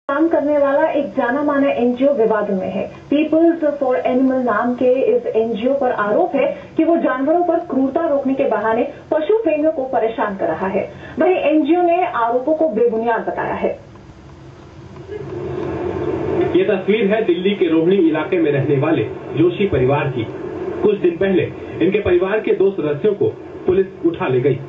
काम करने वाला एक जाना माना एनजीओ विवाद में है। पीपल्स फॉर एनिमल नाम के इस एनजीओ पर आरोप है कि वो जानवरों पर क्रूरता रोकने के बहाने पशु प्रेमियों को परेशान कर रहा है। वहीं एनजीओ ने आरोपों को बेबुनियाद बताया है। ये तस्वीर है दिल्ली के रोहिणी इलाके में रहने वाले जोशी परिवार की। कुछ दिन पहले इनके परिवार के 2 सदस्यों को पुलिस उठा ले गई।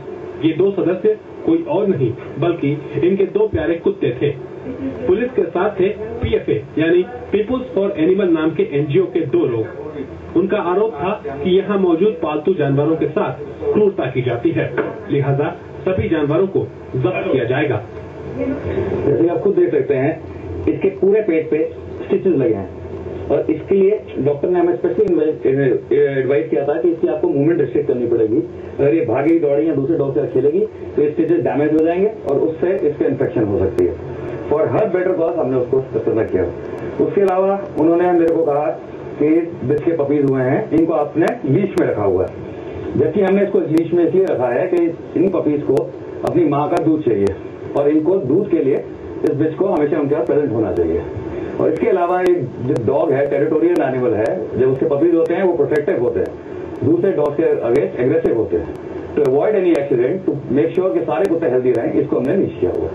ये 2 सदस्य कोई और नहीं बल्कि इनके 2 प्यारे कुत्ते थे। पुलिस के साथ थे पीएफए यानी पीपुल्स फॉर एनिमल नाम के एनजीओ के 2 लोग। उनका आरोप था कि यहाँ मौजूद पालतू जानवरों के साथ क्रूरता की जाती है, लिहाजा सभी जानवरों को जब्त किया जाएगा। जैसे आप खुद देख सकते हैं, इसके पूरे पेट पे स्टिचेस लगे हैं और इसके लिए डॉक्टर ने हमें स्पेशली एडवाइस किया था कि इसकी आपको मूवमेंट रिस्ट्रिक्ट करनी पड़ेगी। अगर ये भागेगी दौड़ेगी या दूसरे डॉग से खेलेगी तो ये स्टिचेस डैमेज हो जाएंगे और उससे इसके इन्फेक्शन हो सकती है। फॉर हर बेटर कॉज हमने उसको सतर्क किया। उसके अलावा उन्होंने मेरे को कहा कि जिसके पपीज हुए हैं इनको आपने लीश में रखा हुआ है, जबकि हमने इसको लीश में इसलिए रखा है कि इन पपीज को अपनी माँ का दूध चाहिए और इनको दूध के लिए इस बिच को हमेशा उनके पास प्रेजेंट होना चाहिए। और इसके अलावा एक जो डॉग है टेरिटोरियल एनिमल है, जब उसके पपीज होते हैं वो प्रोटेक्टिव होते हैं, दूसरे डॉग के अगेंस्ट एग्रेसिव होते हैं। To avoid any accident, to make sure कि सारे कुत्ते हेल्दी रहें, इसको हमने निश्चय किया हुआ।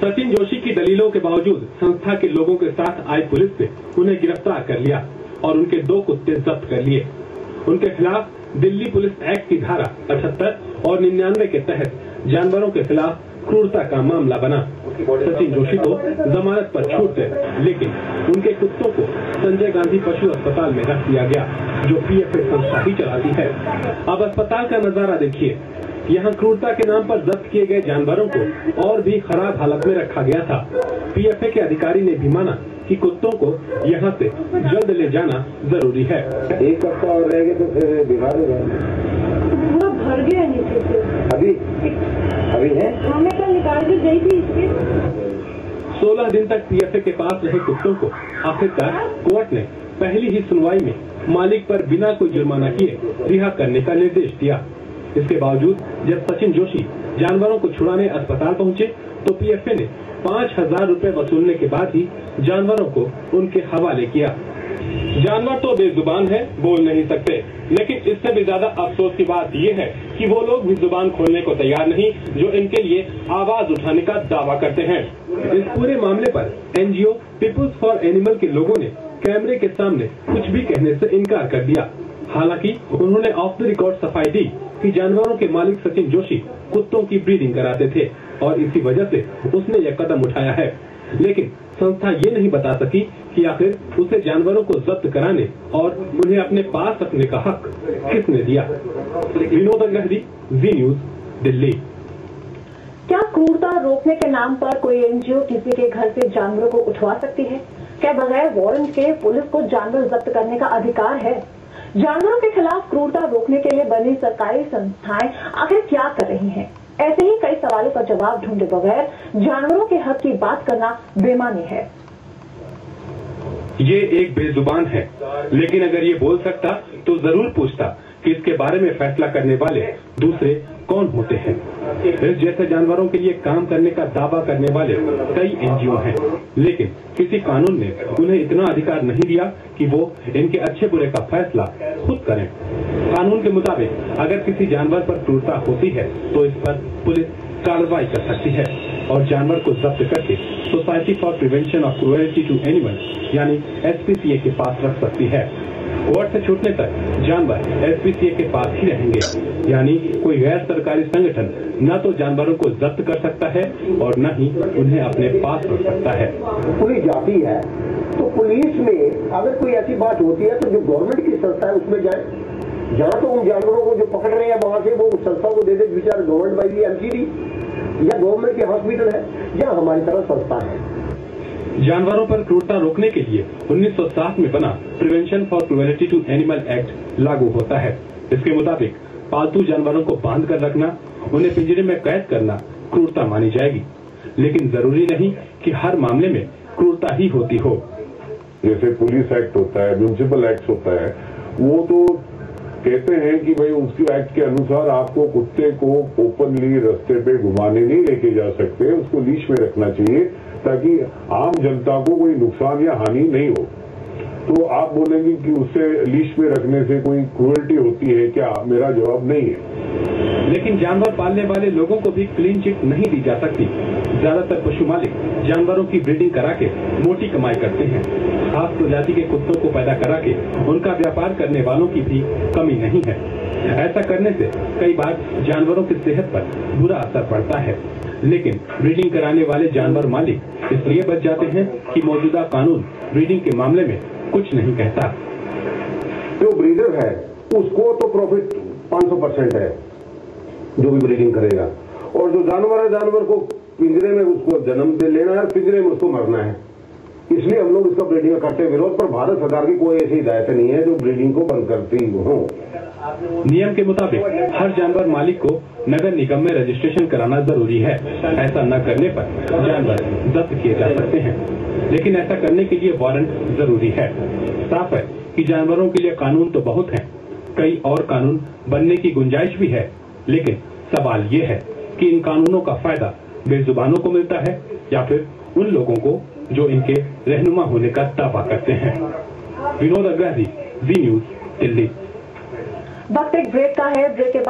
सचिन जोशी की दलीलों के बावजूद संस्था के लोगों के साथ आई पुलिस ने उन्हें गिरफ्तार कर लिया और उनके 2 कुत्ते जब्त कर लिए। उनके खिलाफ दिल्ली पुलिस एक्ट की धारा 78 और 99 के तहत जानवरों के खिलाफ क्रूरता का मामला बना। सचिन जोशी को जमानत पर छूट गए, लेकिन उनके कुत्तों को संजय गांधी पशु अस्पताल में रख दिया गया, जो पीएफए संस्था ही चलाती है। अब अस्पताल का नजारा देखिए। यहाँ क्रूरता के नाम पर जब्त किए गए जानवरों को और भी खराब हालत में रखा गया था। पीएफए के अधिकारी ने भी माना कि कुत्तों को यहाँ से जल्द ले जाना जरूरी है। 1 हफ्ता और रहेंगे तो फिर बीमार हो जाएंगे। पूरा भर गया नीचे से। अभी है, हमें कल निकाल के गई थी इसके। 16 दिन तक पीएफए के पास रहे कुत्तों को आखिरकार कोर्ट ने पहली ही सुनवाई में मालिक पर बिना कोई जुर्माना किए रिहा करने का निर्देश दिया। इसके बावजूद जब सचिन जोशी जानवरों को छुड़ाने अस्पताल पहुंचे तो पीएफए ने 5,000 रुपए वसूलने के बाद ही जानवरों को उनके हवाले किया। जानवर तो बेजुबान है, बोल नहीं सकते, लेकिन इससे भी ज्यादा अफसोस की बात यह है कि वो लोग भी जुबान खोलने को तैयार नहीं जो इनके लिए आवाज उठाने का दावा करते हैं। इस पूरे मामले पर एनजीओ पीपुल्स फॉर एनिमल के लोगों ने कैमरे के सामने कुछ भी कहने से इनकार कर दिया। हालांकि उन्होंने ऑफ द रिकॉर्ड सफाई दी कि जानवरों के मालिक सचिन जोशी कुत्तों की ब्रीडिंग कराते थे और इसी वजह से उसने यह कदम उठाया है। लेकिन संस्था ये नहीं बता सकी कि आखिर उसे जानवरों को जब्त कराने और उन्हें अपने पास रखने का हक किसने दिया। विनोद अग्रहरी, जी न्यूज, दिल्ली। क्या क्रूरता रोकने के नाम पर कोई एनजीओ किसी के घर से जानवरों को उठवा सकती है? क्या बगैर वारंट के पुलिस को जानवर जब्त करने का अधिकार है? जानवरों के खिलाफ क्रूरता रोकने के लिए बनी सरकारी संस्थाएं आखिर क्या कर रही हैं? ऐसे ही कई सवालों का जवाब ढूंढे बगैर जानवरों के हक की बात करना बेमानी है। ये एक बेजुबान है, लेकिन अगर ये बोल सकता तो जरूर पूछता कि इसके बारे में फैसला करने वाले दूसरे कौन होते हैं। इस जैसे जानवरों के लिए काम करने का दावा करने वाले कई एनजीओ हैं, लेकिन किसी कानून ने उन्हें इतना अधिकार नहीं दिया कि वो इनके अच्छे बुरे का फैसला खुद करें। कानून के मुताबिक अगर किसी जानवर पर क्रूरता होती है तो इस पर पुलिस कार्रवाई कर सकती है और जानवर को जब्त करके society for prevention of cruelty to animal यानी एसपीसीए के पास रख सकती है। कोर्ट से छूटने तक जानवर एसपीसीए के पास ही रहेंगे, यानी कोई गैर सरकारी संगठन न तो जानवरों को जब्त कर सकता है और न ही उन्हें अपने पास रख सकता है। पुलिस जाती है तो पुलिस में अगर कोई ऐसी बात होती है तो जो गवर्नमेंट की संस्था है उसमें जाए, जहाँ तो उन जानवरों को जो पकड़ रहे हैं वहां से वो उस संस्था को दे दे, विचार गवर्नमेंट बाई एमसीडी या गवर्नमेंट के हॉस्पिटल है या हमारी तरह संस्था है। जानवरों पर क्रूरता रोकने के लिए 1960 में बना prevention for cruelty to animal act लागू होता है। इसके मुताबिक पालतू जानवरों को बांध कर रखना, उन्हें पिंजरे में कैद करना क्रूरता मानी जाएगी, लेकिन जरूरी नहीं कि हर मामले में क्रूरता ही होती हो। जैसे पुलिस एक्ट होता है, म्यूनिसिपल एक्ट होता है, वो तो कहते हैं कि भाई उसकी एक्ट के अनुसार आपको कुत्ते को ओपनली रास्ते पे घुमाने नहीं लेके जा सकते, उसको लीश में रखना चाहिए। ताकि आम जनता को कोई नुकसान या हानि नहीं हो। तो आप बोलेंगे कि उसे लीश पे रखने से कोई क्रूएल्टी होती है क्या? मेरा जवाब नहीं है। लेकिन जानवर पालने वाले लोगों को भी क्लीन चिट नहीं दी जा सकती। ज्यादातर पशु मालिक जानवरों की ब्रीडिंग करा के मोटी कमाई करते हैं। खास प्रजाति के कुत्तों को पैदा करा के उनका व्यापार करने वालों की भी कमी नहीं है। ऐसा करने से कई बार जानवरों की सेहत पर बुरा असर पड़ता है। लेकिन ब्रीडिंग कराने वाले जानवर मालिक इसलिए बच जाते हैं कि मौजूदा कानून ब्रीडिंग के मामले में कुछ नहीं कहता। जो ब्रीडर है उसको तो प्रॉफिट 500% है जो भी ब्रीडिंग करेगा, और जो जानवर है जानवर को पिंजरे में उसको जन्म दे लेना है, पिंजरे में उसको मरना है। इसलिए हम लोग इसका ब्रीडिंग का करते विरोध, पर भारत सरकार की कोई ऐसी हिदायत नहीं है जो ब्रीडिंग को बंद करती हो। नियम के मुताबिक हर जानवर मालिक को नगर निगम में रजिस्ट्रेशन कराना जरूरी है। ऐसा न करने पर जानवर जब्त किए जा सकते हैं, लेकिन ऐसा करने के लिए वारंट जरूरी है। साफ है कि जानवरों के लिए कानून तो बहुत हैं, कई और कानून बनने की गुंजाइश भी है। लेकिन सवाल ये है कि इन कानूनों का फायदा बेजुबानों को मिलता है या फिर उन लोगों को जो इनके रहनुमा होने का दावा करते हैं। विनोद अग्रवाल, जी न्यूज, दिल्ली। वक्त एक ब्रेक का है। ब्रेक के बाद